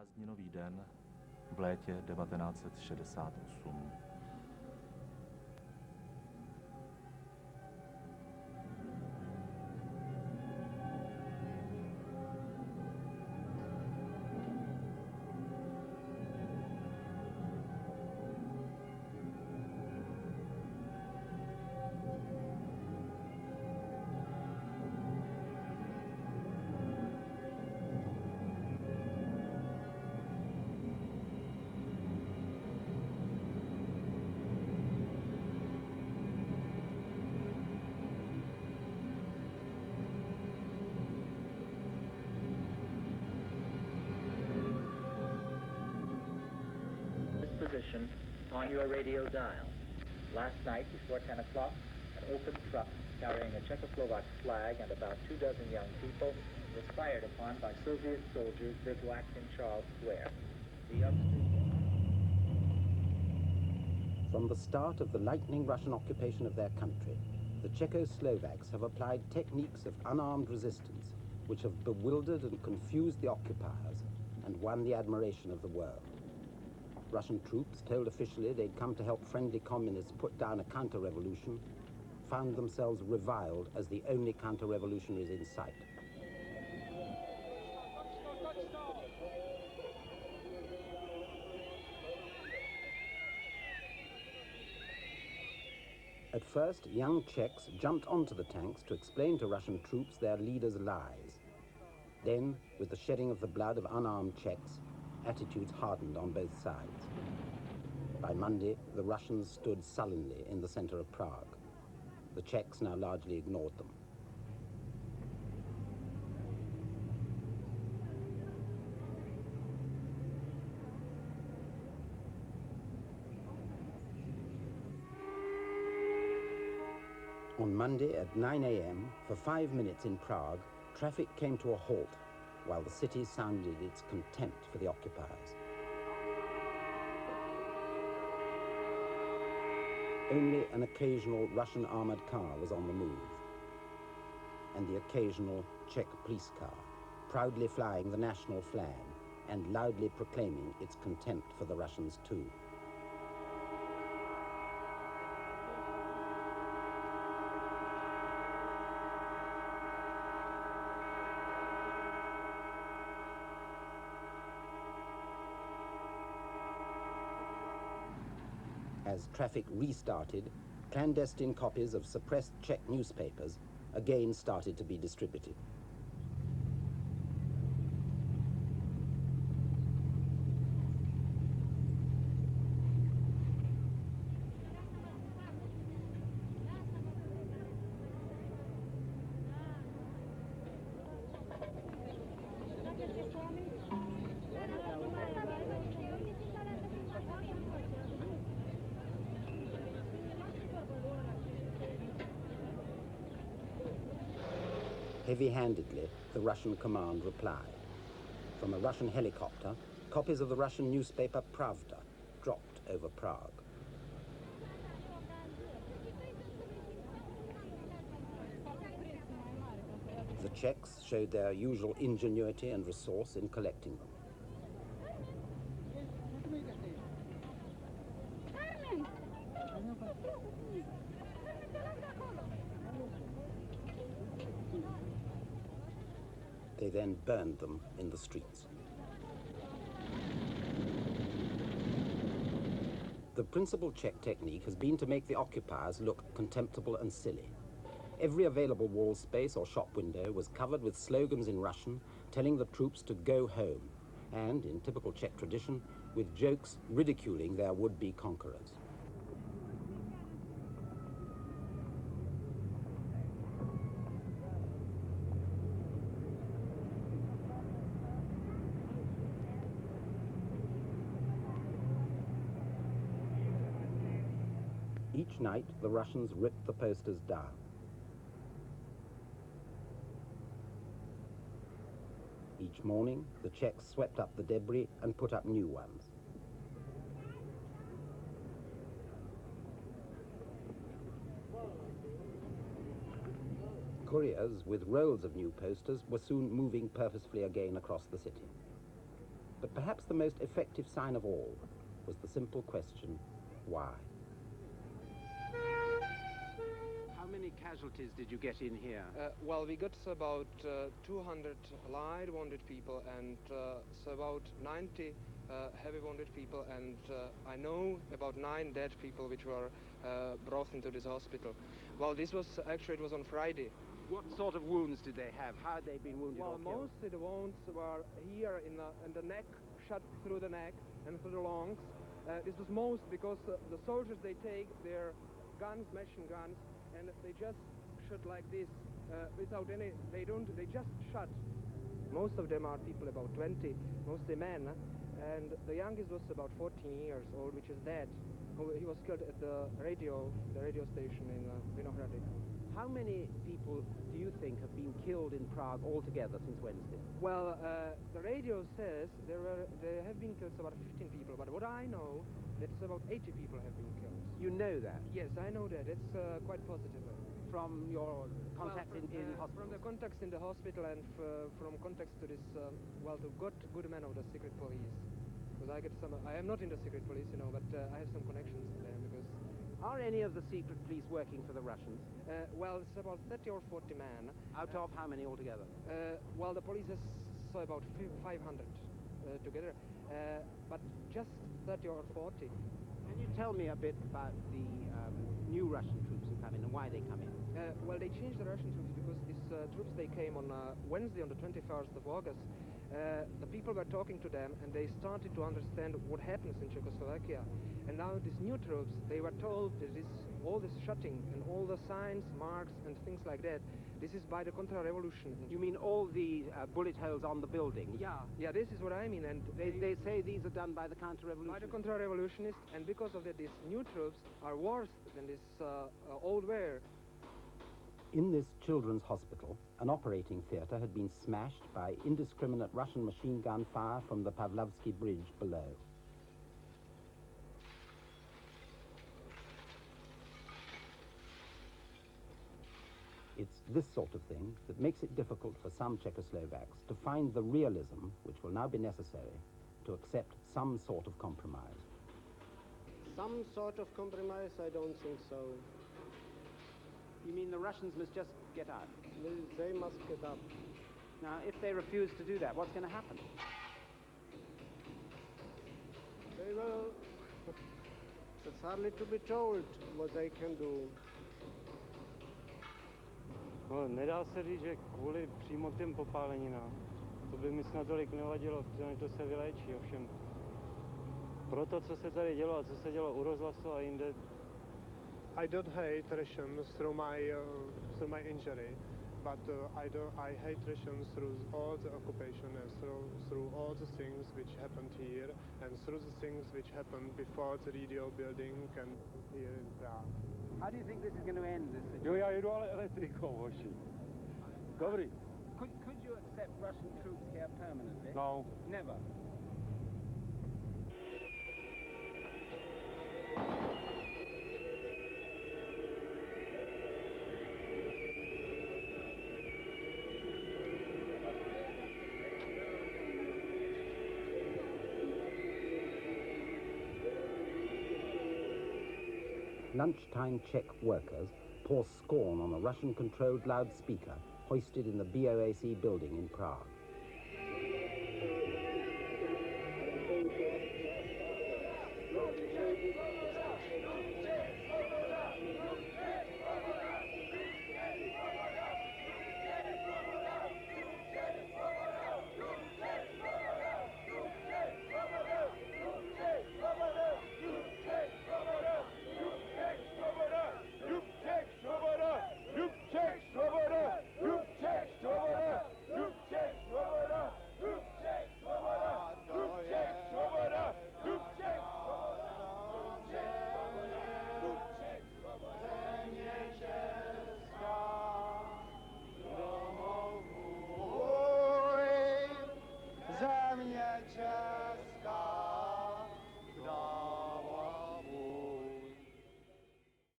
Prázdninový den v létě 1968. Position on your radio dial. Last night, before 10 o'clock, an open truck carrying a Czechoslovak flag and about 24 young people was fired upon by Soviet soldiers bivouacked in Charles Square. The youngsters... From the start of the lightning Russian occupation of their country, the Czechoslovaks have applied techniques of unarmed resistance which have bewildered and confused the occupiers and won the admiration of the world. Russian troops, told officially they'd come to help friendly communists put down a counter-revolution, found themselves reviled as the only counter-revolutionaries in sight. At first, young Czechs jumped onto the tanks to explain to Russian troops their leaders' lies. Then, with the shedding of the blood of unarmed Czechs, attitudes hardened on both sides. By Monday, the Russians stood sullenly in the center of Prague. The Czechs now largely ignored them. On Monday at 9 a.m., for 5 minutes in Prague, traffic came to a halt while the city sounded its contempt for the occupiers. Only an occasional Russian armored car was on the move, and the occasional Czech police car, proudly flying the national flag and loudly proclaiming its contempt for the Russians too. As traffic restarted, clandestine copies of suppressed Czech newspapers again started to be distributed. Heavy-handedly, the Russian command replied. From a Russian helicopter, copies of the Russian newspaper Pravda dropped over Prague. The Czechs showed their usual ingenuity and resource in collecting them. They then burned them in the streets. The principal Czech technique has been to make the occupiers look contemptible and silly. Every available wall space or shop window was covered with slogans in Russian telling the troops to go home, and, in typical Czech tradition, with jokes ridiculing their would-be conquerors. Each night, the Russians ripped the posters down. Each morning, the Czechs swept up the debris and put up new ones. Couriers with rolls of new posters were soon moving purposefully again across the city. But perhaps the most effective sign of all was the simple question, why? How many casualties did you get in here? Well, we got about 200 light wounded people and so about 90 heavy wounded people, and I know about 9 dead people which were brought into this hospital. Well, this was actually, it was on Friday. What sort of wounds did they have? How had they been wounded Well, or killed? mostly the wounds were here in the neck, shot through the neck and through the lungs. This was most because the soldiers, they take their guns, machine guns, and they just shoot like this without any, they just shot. Most of them are people about 20, mostly men, and the youngest was about 14 years old, which is dead. He was killed at the radio station in Vinohrady. How many people do you think have been killed in Prague altogether since Wednesday? Well, the radio says there have been killed about 15 people, but what I know, that's about 80 people have been killed. You know that? Yes, I know that. It's quite positive. From your contacts in hospital? From the contacts in the hospital and from contacts to this, to good men of the secret police. Because I am not in the secret police, you know, but I have some connections there because... Are any of the secret police working for the Russians? Well, it's about 30 or 40 men. Out of how many altogether? Well, the police has about 500 together, but just 30 or 40. Can you tell me a bit about the new Russian troops who come in and why they come in? Well, they changed the Russian troops because these troops, they came on Wednesday on the 21st of August. The people were talking to them and they started to understand what happens in Czechoslovakia. And now these new troops, they were told that all this shooting and all the signs, marks and things like that, this is by the Contra-Revolution. You mean all the bullet holes on the buildings? Yeah, this is what I mean. And they say these are done by the Counter-Revolutionists? By the Contra-Revolutionists, and because of that, these new troops are worse than this old war. In this children's hospital, an operating theatre had been smashed by indiscriminate Russian machine gun fire from the Pavlovsky Bridge below. It's this sort of thing that makes it difficult for some Czechoslovaks to find the realism which will now be necessary to accept some sort of compromise. Some sort of compromise? I don't think so. You mean the Russians must just get out? They must get up. Now, if they refuse to do that, what's going to happen? They will... It's hardly to be told what they can do. No, nedá se říct, že kvůli přímo těm popáleninám, to by mi snad tolik nevadilo, protože to se vyléčí, ovšem. Pro to, co se tady dělo a co se dělo u rozhlasu a jinde. I don't hate Russians through my injury, but I hate Russians through all the occupation and through all the things which happened here and through the things which happened before the radio building and here in Prague. How do you think this is going to end? Jo, já jedu ale elektrikou, hoši. Dobrý. Could you accept Russian troops here permanently? No. Never. Lunchtime Czech workers pour scorn on a Russian-controlled loudspeaker hoisted in the BOAC building in Prague.